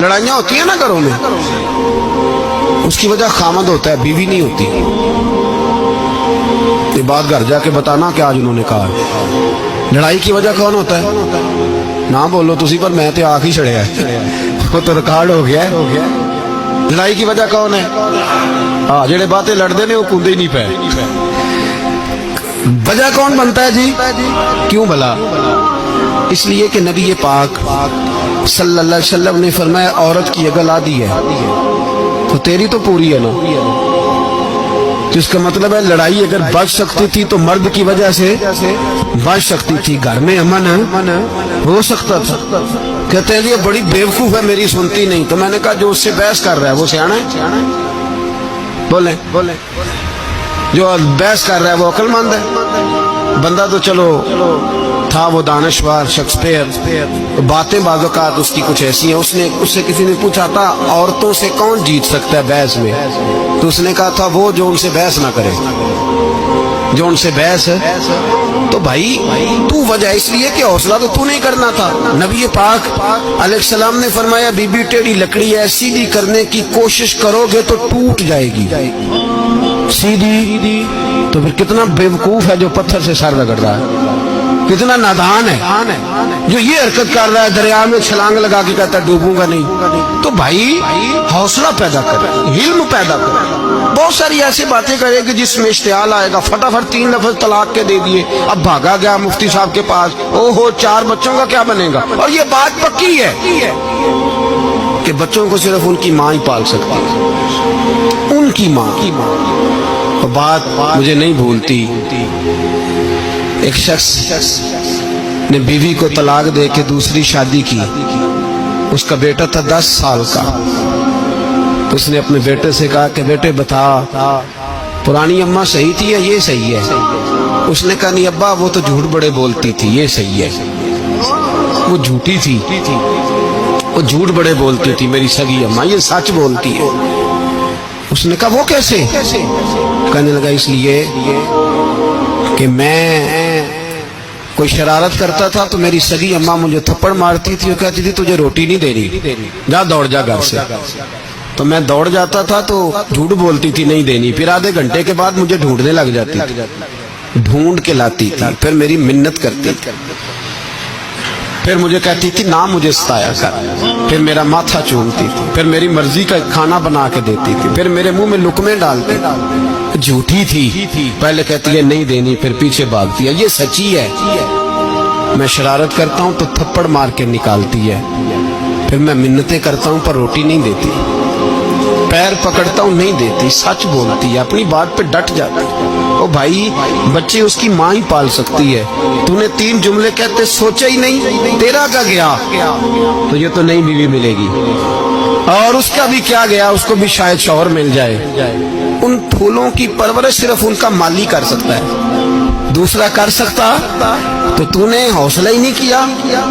لڑائیاں ہوتی ہیں نا گھروں میں، اس کی وجہ خامد ہوتا ہے، بیوی نہیں ہوتی. یہ بات گھر جا کے بتانا کہ آج انہوں نے کہا. لڑائی کی وجہ کون ہوتا ہے؟ نہ بولو تسی، پر میں تو آخ ہی چڑھیا ہے، وہ تو ریکارڈ ہو گیا ہے. لڑائی کی وجہ کون ہے؟ ہاں جڑے باتیں لڑتے ہیں وہ کندے ہی نہیں پے. وجہ کون بنتا ہے جی؟ کیوں بھلا؟ اس لیے کہ نبی پاک صلی اللہ علیہ وسلم نے فرمایا عورت کی اگر آدھی ہے تو تیری تو پوری ہے نا. جس کا مطلب ہے لڑائی اگر بچ سکتی تھی تو مرد کی وجہ سے بچ سکتی تھی، گھر میں امن ہو سکتا تھا. کہتے ہیں یہ بڑی بیوقوف ہے، میری سنتی نہیں. تو میں نے کہا جو اس سے بحث کر رہا ہے وہ سیانا ہے؟ بولیں جو بحث کر رہا ہے وہ عقل مند ہے؟ بندہ تو چلو تھا وہ دانشور شیکسپیئر، باتیں بعض اوقات اس کی کچھ ایسی ہیں. اس سے کسی نے پوچھا تھا عورتوں سے کون جیت سکتا ہے بحث میں، تو اس نے کہا تھا وہ جو ان سے بحث نہ کرے، جو ان سے بحث ہے. تو بھائی تو وجہ اس لیے کہ حوصلہ تو نہیں کرنا تھا. نبی پاک علیہ السلام نے فرمایا بی بی ٹیڑھی لکڑی ہے، سیدھی کرنے کی کوشش کرو گے تو ٹوٹ جائے گی. سیدھی تو پھر کتنا بیوقوف ہے جو پتھر سے سر رگڑ رہا ہے، کتنا نادان ہے جو یہ حرکت کر رہا ہے، دریا میں چھلانگ لگا کے کہتا ہے ڈوبوں گا نہیں. تو بھائی حوصلہ پیدا کرے، علم پیدا کرے. بہت ساری ایسی باتیں کرے کہ جس میں اشتعال آئے گا. فٹافٹ 3 لفظ طلاق کے دے دیے، اب بھاگا گیا مفتی صاحب کے پاس، او ہو 4 بچوں کا کیا بنے گا. اور یہ بات پکی ہے کہ بچوں کو صرف ان کی ماں ہی پال سکتی ہے، ان کی ماں. اور بات مجھے نہیں بھولتی، ایک شخص نے بیوی کو طلاق دے کے دوسری شادی کی. اس کا بیٹا تھا 10 سال کا. اس نے اپنے بیٹے سے کہا کہ بیٹے بتا پرانی اماں صحیح تھی یا یہ صحیح ہے؟ اس نے کہا نہیں ابا وہ تو جھوٹ بڑے بولتی تھی، یہ صحیح ہے. وہ جھوٹی تھی، وہ جھوٹ بڑے بولتی تھی میری سگی اماں، یہ سچ بولتی ہے. اس نے کہا وہ کیسے؟ کہنے لگا اس لیے کہ میں کوئی شرارت کرتا تھا تو میری سگی اماں مجھے تھپڑ مارتی تھی، وہ کہتی تھی تجھے روٹی نہیں دینی، جا دوڑ جا گھر سے. تو میں دوڑ جاتا تھا تو جھوٹ بولتی تھی نہیں دینی. پھر آدھے گھنٹے کے بعد مجھے ڈھونڈنے لگ جاتی تھی، ڈھونڈ کے لاتی تھی، پھر میری منت کرتی تھی، پھر مجھے کہتی تھی نہ مجھے ستایا کر، پھر میرا ماتھا چومتی تھی، پھر میری مرضی کا کھانا بنا کے دیتی تھی، پھر میرے منہ میں لقمے ڈالتی. جھوٹی تھی، پہلے کہتی ہے نہیں دینی، پھر پیچھے بھاگتی ہے. یہ سچی ہے. میں شرارت کرتا ہوں تو تھپڑ مار کے نکالتی ہے، پھر میں منتیں کرتا ہوں پر روٹی نہیں دیتی، پیر پکڑتا ہوں نہیں دیتی. سچ بولتی ہے، اپنی بات پہ ڈٹ جاتی. او بھائی بچے اس کی ماں ہی پال سکتی ہے. تو نے 3 جملے کہتے سوچا ہی نہیں، تیرا کا گیا تو یہ تو نئی بیوی ملے گی، اور اس کا بھی کیا گیا، اس کو بھی شاید شوہر مل جائے. ان پھولوں کی پرورش صرف ان کا مالی کر سکتا ہے، دوسرا کر سکتا. تو نے حوصلہ ہی نہیں کیا.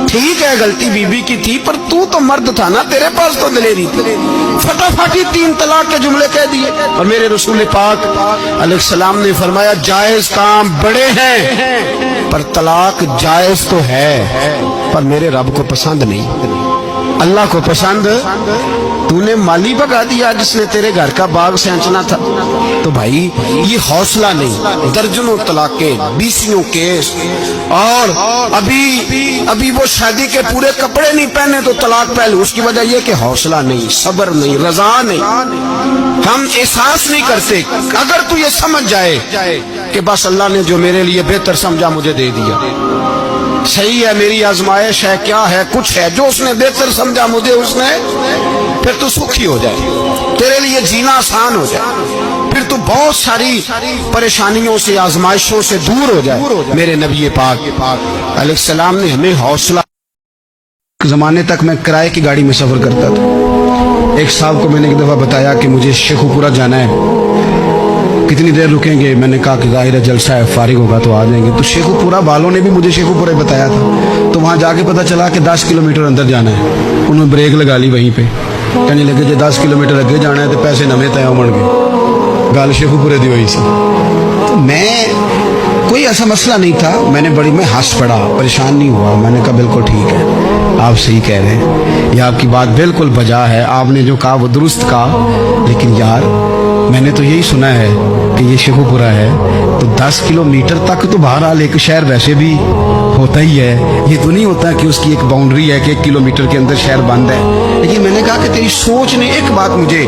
ٹھیک ہے غلطی بیوی کی تھی پر تو مرد تھا نا، تیرے پاس تو دلیری تھی. فٹافٹ 3 طلاق کے جملے کہہ دیے. اور میرے رسول پاک علیہ السلام نے فرمایا جائز کام بڑے ہیں پر طلاق جائز تو ہے پر میرے رب کو پسند نہیں، اللہ کو پسند. تو نے مالی بگا دیا جس نے تیرے گھر کا باغ سینچنا تھا. تو بھائی یہ حوصلہ نہیں. درجنوں طلاقیں، 20 کیس، اور ابھی وہ شادی کے پورے کپڑے نہیں پہنے تو طلاق پہلے. اس کی وجہ یہ کہ حوصلہ نہیں، صبر نہیں، رضا نہیں. ہم احساس نہیں کرتے. اگر تو یہ سمجھ جائے کہ بس اللہ نے جو میرے لیے بہتر سمجھا مجھے دے دیا، صحیح ہے میری آزمائش ہے، کیا ہے کچھ ہے جو اس نے بہتر سمجھا مجھے اس نے، پھر تو سکھی ہو جائے، تیرے لیے جینا آسان ہو جائے، پھر تو بہت ساری پریشانیوں سے آزمائشوں سے دور ہو جائے. میرے نبی پاک علیہ السلام نے ہمیں حوصلہ. زمانے تک میں کرائے کی گاڑی میں سفر کرتا تھا. ایک صاحب کو میں نے ایک دفعہ بتایا کہ مجھے شیخو پورہ جانا ہے، کتنی دیر رکیں گے؟ میں نے کہا کہ ظاہر ہے جلسہ ہے، فارغ ہوگا تو آ جائیں گے. تو شیخو پورہ والوں نے بھی مجھے شیخو پورہ بتایا تھا. تو وہاں جا کے پتہ چلا کہ 10 کلومیٹر اندر جانا ہے. انہوں نے بریک لگا لی وہیں پہ، کہنے لگے جی 10 کلومیٹر اگے جانا ہے تو پیسے نویں طے ہو گئے. گل شیخو پورے دی ہوئی سی. تو میں کوئی ایسا مسئلہ نہیں تھا، میں ہنس پڑا، پریشان نہیں ہوا. میں نے کہا بالکل ٹھیک ہے. آپ صحیح کہہ رہے ہیں, یہ آپ کی بات بالکل بجا ہے, آپ نے جو کہا وہ درست کہا. لیکن یار میں نے تو یہی سنا ہے کہ یہ شیخو پورہ ہے تو 10 کلومیٹر تک تو بہرحال ایک شہر ویسے بھی ہوتا ہی ہے. یہ تو نہیں ہوتا کہ اس کی ایک باؤنڈری ہے کہ 1 کلومیٹر کے اندر شہر بند ہے. لیکن میں نے کہا کہ تیری سوچ نے ایک بات مجھے,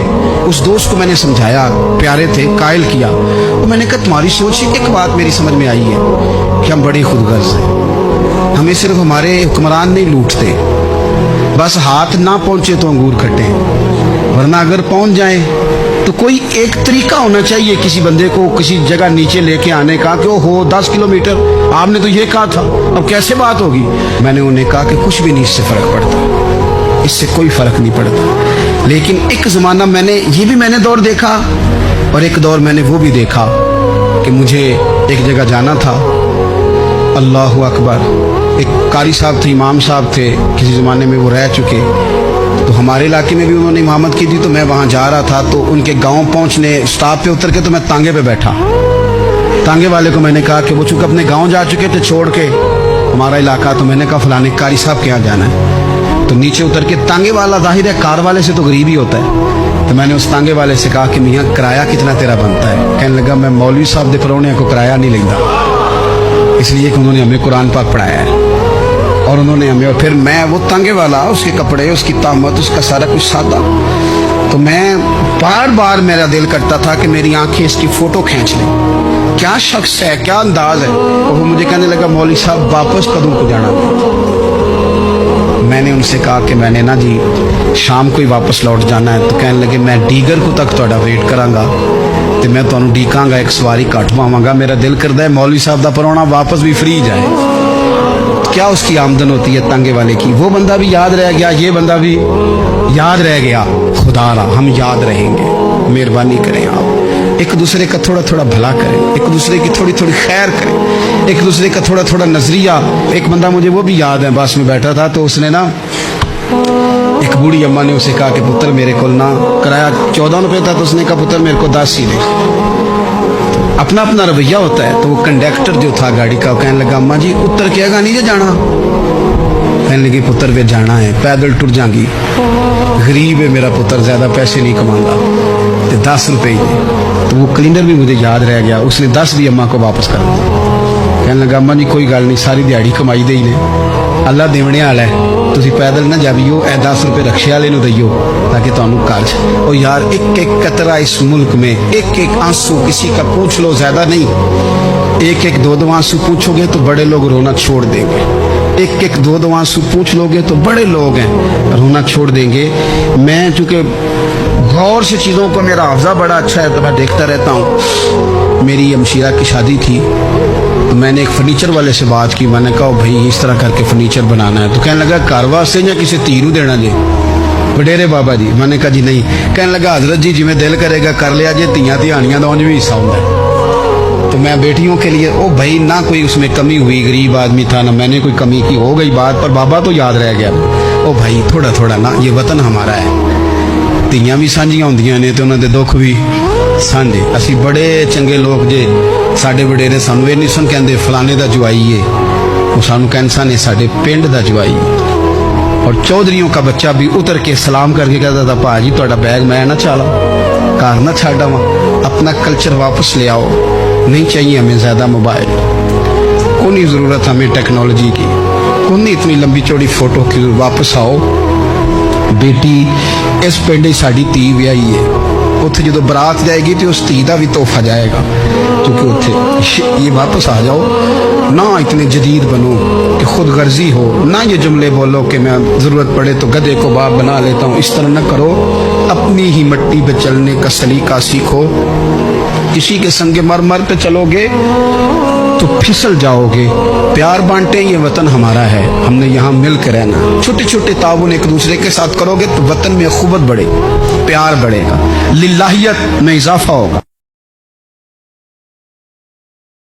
اس دوست کو میں نے سمجھایا, پیارے تھے, قائل کیا, اور میں نے کہا تمہاری سوچ سے ایک بات میری سمجھ میں آئی ہے کہ ہم بڑے خود غرض ہیں. ہمیں صرف ہمارے حکمران نہیں لوٹتے, بس ہاتھ نہ پہنچے تو انگور کھٹے, ورنہ اگر پہنچ جائیں تو کوئی ایک طریقہ ہونا چاہیے کسی بندے کو کسی جگہ نیچے لے کے آنے کا کہ وہ ہو 10 کلومیٹر. آپ نے تو یہ کہا تھا, اب کیسے بات ہوگی؟ میں نے انہیں کہا کہ کچھ بھی نہیں اس سے فرق پڑتا, اس سے کوئی فرق نہیں پڑتا. لیکن ایک زمانہ میں نے یہ بھی دور دیکھا, اور ایک دور میں نے وہ بھی دیکھا کہ مجھے ایک جگہ جانا تھا. اللہ اکبر, ایک قاری صاحب تھے, امام صاحب تھے, کسی زمانے میں وہ رہ چکے, تو ہمارے علاقے میں بھی انہوں نے امامت کی تھی. تو میں وہاں جا رہا تھا, تو ان کے گاؤں پہنچنے سٹاپ پہ اتر کے تو میں تانگے پہ بیٹھا. تانگے والے کو میں نے کہا کہ وہ چونکہ اپنے گاؤں جا چکے تھے چھوڑ کے ہمارا علاقہ, تو میں نے کہا فلانے قاری صاحب کے یہاں جانا ہے. تو نیچے اتر کے, تانگے والا ظاہر ہے کار والے سے تو غریب ہی ہوتا ہے, تو میں نے اس تانگے والے سے کہا کہ میاں کرایہ کتنا تیرا بنتا ہے؟ کہنے لگا میں مولوی صاحب دے پرونے کو کرایہ نہیں لگتا, اس لیے کہ انہوں نے ہمیں قرآن پاک پڑھایا ہے اور انہوں نے ہمیں. اور پھر میں وہ تانگے والا, اس کے کپڑے, اس کی تامت, اس کا سارا کچھ سادہ, تو میں بار بار میرا دل کرتا تھا کہ میری آنکھیں اس کی فوٹو کھینچ لیں. کیا شخص ہے, کیا انداز ہے. اور وہ مجھے کہنے لگا مولوی صاحب واپس کدوں کو جانا؟ میں نے ان سے کہا کہ میں نے نا جی شام کو ہی واپس لوٹ جانا ہے. تو کہنے لگے میں ڈیگر کو تک تہاڈا ویٹ کراں گا, تو میں تانوں ڈیکاں گا, ایک سواری کٹ پاواں گا. میرا دل کردا ہے مولوی صاحب دا پرونا واپس بھی فری جائے. کیا اس کی آمدن ہوتی ہے تانگے والے کی. وہ بندہ بھی یاد رہ گیا, یہ بندہ بھی یاد رہ گیا. خدا را ہم یاد رہیں گے. مہربانی کریں آپ ایک دوسرے کا تھوڑا تھوڑا بھلا کریں, ایک دوسرے کی تھوڑی تھوڑی خیر کریں, ایک دوسرے کا تھوڑا تھوڑا نظریہ. ایک بندہ مجھے وہ بھی یاد ہے, بس میں بیٹھا تھا, تو اس نے نا, ایک بوڑھی اماں نے اسے کہا کہ پتر میرے کو نا کرایہ 14 روپے تھا, تو اس نے کہا پتر میرے کو 10 ہی دے. اپنا اپنا رویہ ہوتا ہے. تو وہ کنڈکٹر جو تھا گاڑی کا, کہنے لگا اماں جی اتر کے گا نہیں جانا؟ کہنے لگی پتر وے جانا ہے, پیدل ٹر جاں گی, غریب ہے میرا پتر, زیادہ پیسے نہیں کماندا, 10 روپے ہی دے. تو وہ کلینر بھی مجھے یاد رہ گیا, اس نے 10 بھی اماں کو واپس کر دیا. کہنے لگا اماں جی کوئی گل نہیں, ساری دیہڑی کمائی دے ہی نے, اللہ دیونے والا ہے, تسی پیدل نہ جاویو, اے 10 روپے رکشے والے نو دئیو تاکہ تانوں کر. اور یار ایک ایک قطرہ اس ملک میں, ایک ایک آنسو کسی کا پوچھ لو, زیادہ نہیں, ایک ایک 2 آنسو پوچھو گے تو بڑے لوگ رونا چھوڑ دیں گے. ایک ایک 2 آنسو پوچھ لو گے تو بڑے لوگ ہیں رونا چھوڑ دیں گے. میں چونکہ غور سے چیزوں کو, میرا حافظہ بڑا اچھا ہے تو میں دیکھتا رہتا ہوں. میری ہمشیرہ کی شادی تھی, تو میں نے ایک فرنیچر والے سے بات کی. میں نے کہا بھائی اس طرح کر کے فرنیچر بنانا ہے. تو کہنے لگا گھر واسطے یا کسی تیرو دینا جی؟ وڈیرے بابا جی. میں نے کہا جی نہیں. کہنے لگا حضرت جی جی دل کرے گا کر لیا جی, تیاں دہانیاں دا اونج بھی حصہ ہوتا ہے. تو میں بیٹیوں کے لیے, او بھائی نہ کوئی اس میں کمی ہوئی, غریب آدمی تھا نہ میں نے کوئی کمی کی, ہو گئی بات, پر بابا تو یاد رہ گیا. او بھائی تھوڑا تھوڑا نا, یہ وطن ہمارا ہے, تیاں بھی سانجیاں ہوندیاں نے, تو انہاں دے دکھ بھی سانجے. اسی بڑے چنگے لوگ جے, ساڈے وڈیرے سانو یہ نہیں سن کہندے فلانے دا جوائی ہے, وہ سانو کہندے نے ساڈے پنڈ دا جوائی. اور چودھریوں کا بچہ بھی اتر کے سلام کر کے کہتا تھا پا جی تہاڈا بیگ میں نہ چالا, گھر نہ چھڈا وا, اپنا کلچر واپس لے آؤ. نہیں چاہیے ہمیں زیادہ موبائل, کوئی نہیں ضرورت ہمیں ٹیکنالوجی کی, کوئی نہیں اتنی لمبی چوڑی فوٹو کی. واپس آؤ بیٹی, اس پنڈ ساڈی تھی ویائی ہے, اتنے جدو برات جائے گی تو اس تھی کا بھی تحفہ جائے گا, کیونکہ اتنے یہ واپس آ جاؤ. نہ اتنے جدید بنو کہ خود غرضی ہو, نہ یہ جملے بولو کہ میں ضرورت پڑے تو گدھے کو باپ بنا لیتا ہوں. اس طرح نہ کرو, اپنی ہی مٹی پہ چلنے کا سلیقہ سیکھو. کسی کے سنگ مر پہ چلو گے تو پھسل جاؤ گے. پیار بانٹے, یہ وطن ہمارا ہے, ہم نے یہاں مل کے رہنا. چھوٹے چھوٹے تعاون ایک دوسرے کے ساتھ کرو گے تو وطن میں اخوت بڑھے, پیار بڑھے گا, للہیت میں اضافہ ہوگا.